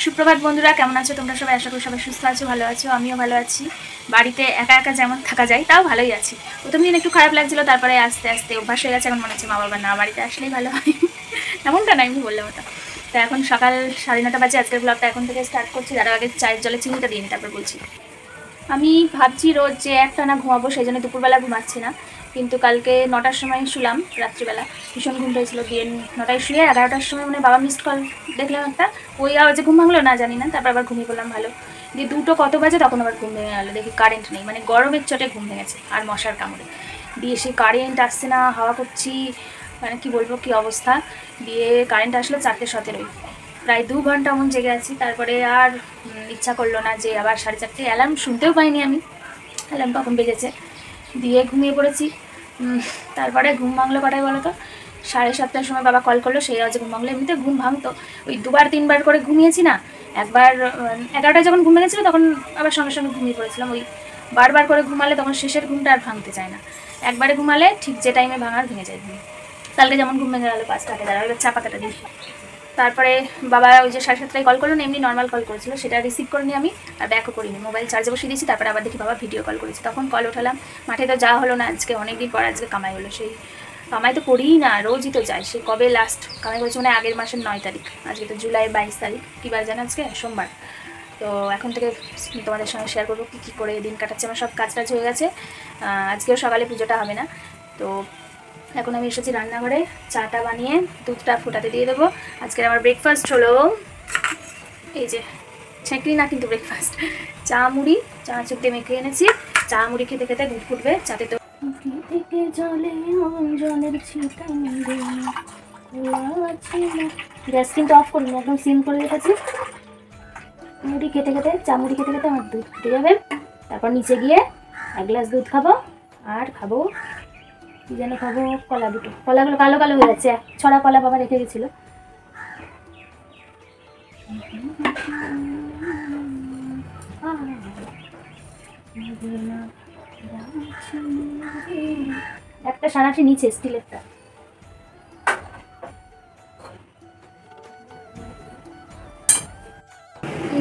সুপ্রভাত বন্ধুরা, কেমন আছো তোমরা সবাই? আশা করি সবাই সুস্থ আছো, ভালো আছো। আমিও ভালো আছি। বাড়িতে একা একা যেমন থাকা যায় তাও ভালোই আছি। প্রথম দিন একটু খারাপ লাগছিল, তারপরে আস্তে আস্তে অভ্যাস হয়ে গেছে। এখন মনে হচ্ছে মা বাবা না বাড়িতে আসলেই ভালো হয়। এমনটা না, এমনি বললাম ওটা। তো এখন সকাল 9:30 বাজে। আজকের ব্লগটা এখন থেকে স্টার্ট করছি। তার আগে চায়ের জলে চিনিটা দিই তারপর বলছি। আমি ভাবছি রোজ যে একটানা ঘুমাবো, সেই জন্য দুপুরবেলা ঘুমাচ্ছি না। কিন্তু কালকে 9টার সময় শুলাম, রাত্রিবেলা ভীষণ ঘুম পেয়েছিল। দিয়ে 9টায় শুয়ে 11টার সময় মানে বাবা মিসড কল দেখলাম একটা, ওই আওয়াজে ঘুম ভাঙলো না জানি না। তারপর আবার ঘুমিয়ে পড়লাম ভালো। দিয়ে 2টো কত বাজে তখন আবার ঘুম ভেঙে গেলো, দেখি কারেন্ট নেই। মানে গরমের চোটে ঘুম ভেঙেছে আর মশার কামড়ে। দিয়ে সে কারেন্ট আসছে না, হাওয়া করছি, মানে কি বলবো কি অবস্থা। দিয়ে কারেন্ট আসলো 4:17, প্রায় 2 ঘন্টা এমন জেগে আছি। তারপরে আর ইচ্ছা করলো না যে আবার 4:30, অ্যালার্ম শুনতেও পাইনি আমি, অ্যালার্ম কখন বেজেছে। দিয়ে ঘুমিয়ে পড়েছি। তারপরে ঘুম ভাঙলো কটায় বলো তো? 7:30টার সময় বাবা কল করলো, সেই আওয়াজে ঘুম ভাঙলো। এমনিতে ঘুম ভাঙতো, ওই 2-3বার করে ঘুমিয়েছি না। একবার 11টায় যখন ঘুম ভেঙেছিল তখন আবার সঙ্গে সঙ্গে ঘুমিয়ে পড়েছিলাম। ওই বারবার করে ঘুমালে তখন শেষের ঘুমটা আর ভাঙতে চায় না। একবারে ঘুমালে ঠিক যে টাইমে ভাঙার ভেঙে যায় ঘুম। কালকে যেমন ঘুম ভেঙে গেলো 5টাতে, দাঁড়া এবার চা পাতাটা দিই। তারপরে বাবা ওই যে 7:30টায় কল করলো না, এমনি নর্মাল কল করেছিল, সেটা রিসিভ করিনি আমি আর ব্যাকও করিনি। মোবাইল চার্জে বসিয়ে দিয়েছি। তারপরে আবার দেখি বাবা ভিডিও কল করেছে, তখন কল ওঠালাম। মাঠে তো যাওয়া হলো না আজকে, অনেকদিন পর আজকে কামাই হলো। সেই কামাই তো করিই না, রোজই তো যাই। সে কবে লাস্ট কামাই করেছি মানে আগের মাসের 9 তারিখ। আজকে তো জুলাই 22 তারিখ, কী বার জানো আজকে? সোমবার। তো এখন থেকে তোমাদের সঙ্গে শেয়ার করবো কী করে দিন কাটাচ্ছে। আমার সব কাজ টাজ হয়ে গেছে। আজকেও সকালে পুজোটা হবে না। তো এখন আমি এসেছি রান্নাঘরে, চাটা বানিয়ে দুধটা ফুটাতে দিয়ে দেবো। আজকের আমার ব্রেকফাস্ট হলো এই যে ছেঁকড়ি না, কিন্তু ব্রেকফাস্ট চা মুড়ি, চানাচুর দিয়ে মেখে এনেছি। চা মুড়ি খেতে খেতে দুধ ফুটবে। চাতে তো গ্যাস কিন্তু অফ করিনি, একদম সিম করে রেখেছি। মুড়ি খেতে খেতে, চা মুড়ি খেতে খেতে আমার দুধ ফুটে যাবে। তারপর নিচে গিয়ে 1 গ্লাস দুধ খাবো। আর খাবো কি যেন খাবো, কলা দুটো। কলাগুলো কালো কালো হয়ে যাচ্ছে, ছড়া কলা বাবা রেখে গেছিল। একটা সানাসি নিচে স্টিলেরটা।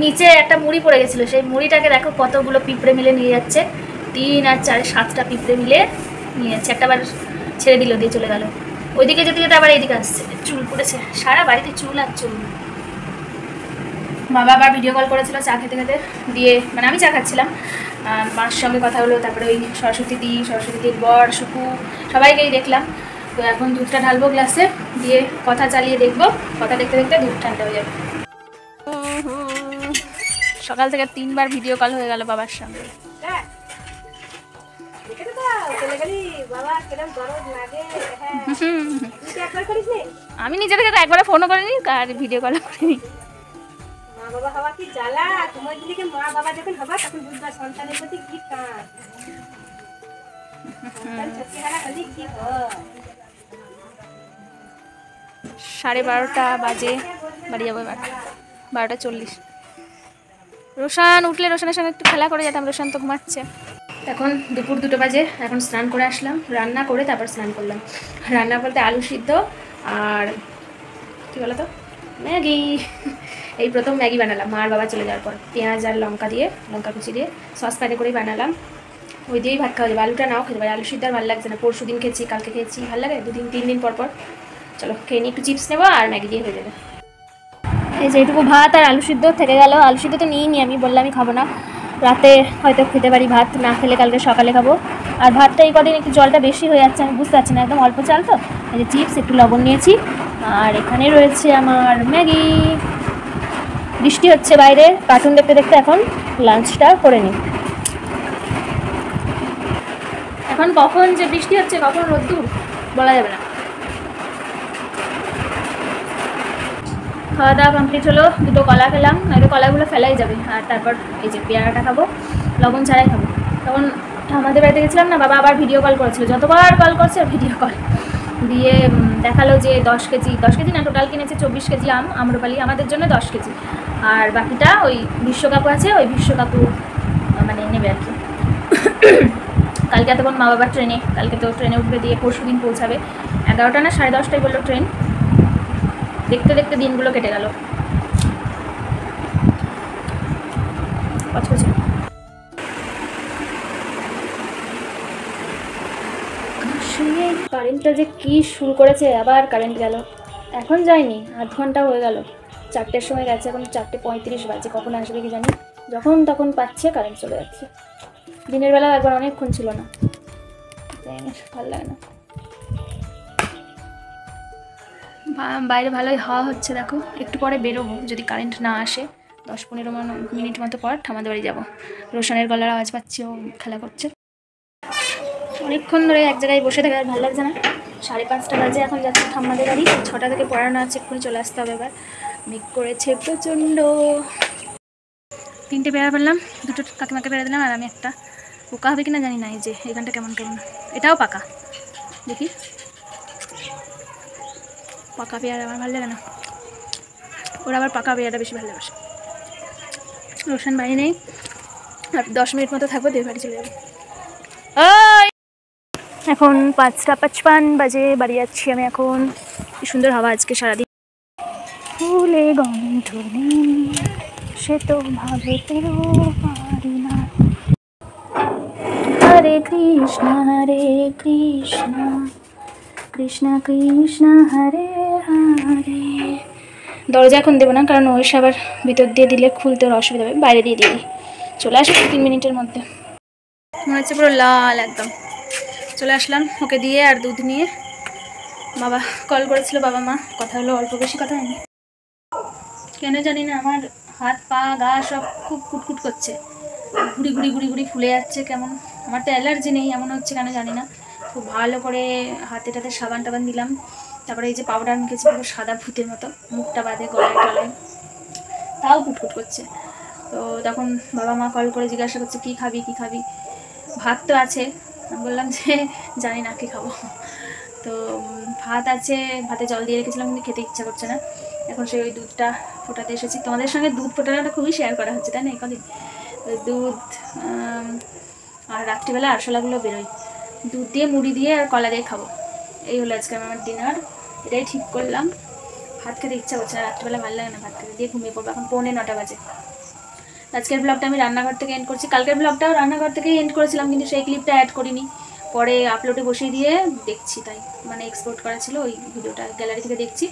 নিচে একটা মুড়ি পড়ে গেছিলো, সেই মুড়িটাকে দেখো কতগুলো পিঁপড়ে মিলে নিয়ে যাচ্ছে। 3 আর 4 7টা পিঁপড়ে মিলে নিয়ে যাচ্ছে। একটাবার ছেড়ে দিল, দিয়ে চলে গেল। ওইদিকে যেতে যেতে আবার এইদিকে আসছে। চুল পড়েছে, সারা বাড়িতে চুল আর চুল। বাবা আবার ভিডিও কল করেছিল চা খেতে খেতে। দিয়ে মানে আমি চা খাচ্ছিলাম, মার সঙ্গে কথা হলো। তারপরে ওই সরস্বতীদির বর, সুকু, সবাইকেই দেখলাম। তো এখন দুধটা ঢালবো গ্লাসে, দিয়ে কথা চালিয়ে দেখবো। কথা দেখতে দেখতে দুধ ঠান্ডা হয়ে যাবে। সকাল থেকে 3বার ভিডিও কল হয়ে গেল বাবার সঙ্গে। আমি নিজে থেকে তো একবার ফোনও করিনি আর ভিডিও কল করিনি। বাবা হওয়া কি জ্বালা, তোমার দিকে মা বাবা যখন হবা তখন বুঝবা সন্তানের প্রতি কি টান। সন্তান ছোটবেলা হলে কি হয়। 12:30 বাজে, বাড়ি যাবো এবার 12:40। রোশান উঠলে রোশানের সঙ্গে একটু খেলা করে যেতাম, রোশান তো ঘুমাচ্ছে। এখন দুপুর 2টো বাজে। এখন স্নান করে আসলাম, রান্না করে তারপর স্নান করলাম। রান্না বলতে আলু সিদ্ধ আর কী বলো তো, ম্যাগি। এই প্রথম ম্যাগি বানালাম মা আর বাবা চলে যাওয়ার পর। পেঁয়াজ আর লঙ্কা কুচি দিয়ে সসপ্যানে করেই বানালাম। ওই দিয়েই ভাত খাওয়া যাবে। আলুটা নাও খেতে পারে, আলু সিদ্ধ আর ভালো লাগছে না। পরশু দিন খেয়েছি, কালকে খেয়েছি, ভালো লাগে 2-3 দিন পর পর। চলো খেয়ে নিই, একটু চিপস নেবো আর ম্যাগি দিয়ে হয়ে যাবে। এই যে এইটুকু ভাত আর আলু সিদ্ধ থেকে গেল। আলু সিদ্ধ তো নিইনি, আমি বললাম আমি খাবো না, রাতে হয়তো খেতে পারি। ভাত না খেলে কালকে সকালে খাবো। আর ভাতটা এই কদিন একটু জলটা বেশি হয়ে যাচ্ছে, আমি বুঝতে পারছি না, একদম অল্প চাল তো। এই যে চিপস, একটু লবণ নিয়েছি। আর এখানে রয়েছে আমার ম্যাগি। বৃষ্টি হচ্ছে বাইরে, কার্টুন দেখতে দেখতে এখন লাঞ্চটা করে নিই। এখন কখন যে বৃষ্টি হচ্ছে, কখন রোদ্দুর বলা যাবে না। খাওয়া দাওয়া কমপ্লিট হলো, 2টো কলা খেলাম, নয়তো কলাগুলো ফেলাই যাবে। আর তারপর এই যে পেয়ারাটা খাবো, লবণ ছাড়াই খাবো। তখন আমাদের বাড়িতে গেছিলাম না, বাবা আবার ভিডিও কল করেছিল, যতবার কল করছে ভিডিও কল দিয়ে দেখালো যে 10 কেজি না, টোটাল কিনেছে 24 কেজি আম্রপালি, আমাদের জন্য 10 কেজি। আর বাকিটা ওই বিশ্বকাপু আছে, ওই বিশ্বকাপু মানে নেবে আর কি। কালকে এতক্ষণ মা বাবার ট্রেনে, কালকে তো ট্রেনে উঠবে, দিয়ে পরশু দিন পৌঁছাবে। 11টা না 10:30টায় বললো ট্রেন। দেখতে দেখতে দিনগুলো কেটে গেল। কচকচে। কারেন্টটা যে কি শুরু করেছে, আবার কারেন্ট গেল। এখন যায়নি, আধ ঘন্টা হয়ে গেল, 4টের সময় গেছে, এখন 4:35 বাজে। কখন আসবে কি জানি, যখন তখন পাচ্ছে কারেন্ট চলে যাচ্ছে। দিনের বেলা একবার অনেকক্ষণ ছিল না, ভালো লাগে না। বাইরে ভালোই হাওয়া হচ্ছে, দেখো। একটু পরে বেরোবো যদি কারেন্ট না আসে, 10-15 মিনিট মতো পর ঠামাদের বাড়ি যাবো। রোশনের গলার আওয়াজ পাচ্ছি, ও খেলা করছে। অনেকক্ষণ ধরে এক জায়গায় বসে থাকে আর ভালো লাগছে না। 5:30 বাজে, এখন যাচ্ছে ঠাম্মাদের বাড়ি। 6টা থেকে পড়ানো আছে, এক্ষুনি চলে আসতে হবে। এবার মেঘ করেছে প্রচণ্ড। 3টে পেয়ারা পেলাম, 2টো কাকিমাকে পেয়ারা দিলাম, আর আমি একটা। পোকা হবে কিনা জানি না। এই যে এখানটা কেমন কেমন, এটাও পাকা, দেখি। পাকা পেয়ারা আমার ভালো লাগে না, ওরা আবার পাকা পেয়ারা বেশি ভালোবাসে। রোশন বাড়ি নেই, আর 10 মিনিট মতো থাকবো, দিয়ে বাড়ি চলে যাবো। এখন 5:55 বাজে, বাড়ি যাচ্ছি আমি এখন। কি সুন্দর হাওয়া আজকে সারাদিন। ফুলে গন্ধ নেই, সে তো ভাবতেও পারি না। হরে কৃষ্ণ কৃষ্ণ কৃষ্ণ হরে হরে। দরজা এখন দেবো না, কারণ ওই আবার ভিতর দিয়ে দিলে খুলতে ওর অসুবিধা হবে, বাইরে দিয়ে দিই। চলে আসবো 3 মিনিটের মধ্যে। মনে হচ্ছে পুরো লাল একদম। চলে আসলাম ওকে দিয়ে আর দুধ নিয়ে। বাবা কল করেছিল, বাবা মা, কথা হলো, অল্প বেশি কথা হয়নি। কেন জানি না আমার হাত পা গা সব খুব কুটকুট করছে, ঘুরি ঘুরি ঘুরি ঘুরি ফুলে যাচ্ছে কেমন। আমার তো অ্যালার্জি নেই, এমন হচ্ছে কেন জানি না। খুব ভালো করে হাতে টাতে সাবান টাবান দিলাম, তারপরে এই যে পাউডার মেখেছি পুরো সাদা ভূতের মতো, মুখটা বাদে গলায় টলায়, তাও কুটকুট করছে। তো তখন বাবা মা কল করে জিজ্ঞাসা করছে কী খাবি কী খাবি। ভাত তো আছে, আমি বললাম যে জানি না কী খাবো। তো ভাত আছে, ভাতে জল দিয়ে রেখেছিলাম, কিন্তু খেতে ইচ্ছা করছে না। এখন সেই ওই দুধটা ফোটাতে এসেছি। তোমাদের সঙ্গে দুধ ফোটানোটা খুবই শেয়ার করা হচ্ছে, তাই না? এই কদিন দুধ, আর রাত্রিবেলা আরশোলাগুলো বেরোয়, দুধ দিয়ে মুড়ি দিয়ে আর কলা দিয়ে খাবো। এই হলো আজকে আমার ডিনার, এটাই ঠিক করলাম। ভাত খেতে ইচ্ছা করছে না, রাত্রিবেলা ভালো লাগে না ভাত খেতে, দিয়ে ঘুমিয়ে পড়বো। এখন 9:45 বাজে। আজকের ব্লগটা আমি রান্নাঘর থেকে এন্ড করছি। কালকের ব্লগটাও রান্নাঘর থেকেই এন্ড করেছিলাম, কিন্তু সেই ক্লিপটা অ্যাড করিনি, পরে আপলোডে বসিয়ে দিয়ে দেখছি, তাই মানে এক্সপোর্ট করা ছিল ওই ভিডিওটা, গ্যালারি থেকে দেখছি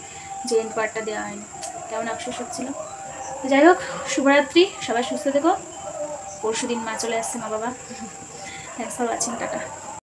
যে এন্ড পার্টটা দেওয়া হয়নি, কেমন আফসোস হচ্ছিলো। তো যাই হোক, শুভরাত্রি, সবাই সুস্থ থেকো। পরশুদিন মা চলে আসছে, মা বাবা। Thanks for watching, tata.